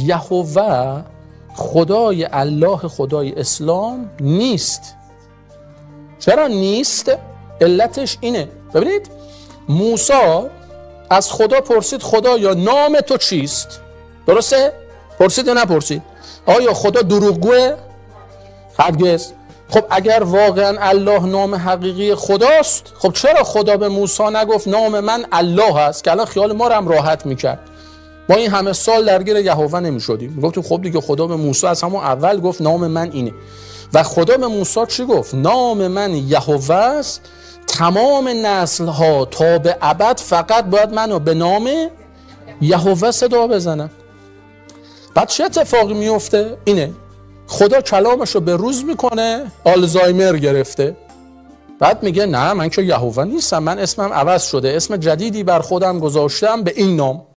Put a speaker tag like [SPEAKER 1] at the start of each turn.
[SPEAKER 1] یهوه خدای الله، خدای اسلام نیست. چرا نیست؟ علتش اینه، ببینید موسی از خدا پرسید خدایا نام تو چیست؟ درسته؟ پرسید یا نپرسید؟ آیا خدا دروغگوه؟ هرگز. خب اگر واقعا الله نام حقیقی خداست، خب چرا خدا به موسی نگفت نام من الله هست که الان خیال ما رو هم راحت میکرد؟ ما این همه سال درگیر یهوه نمیشدیم، میگفتیم خب دیگه خدا به موسی از همون اول گفت نام من اینه. و خدا به موسی چی گفت؟ نام من یهوه است، تمام نسل ها تا به ابد فقط باید منو به نام یهوه صدا بزنن. بعد چه اتفاقی میفته؟ اینه خدا کلامشو به روز میکنه، آلزایمر گرفته، بعد میگه نه من که یهوه نیستم، من اسمم عوض شده، اسم جدیدی بر خودم گذاشتم به این نام.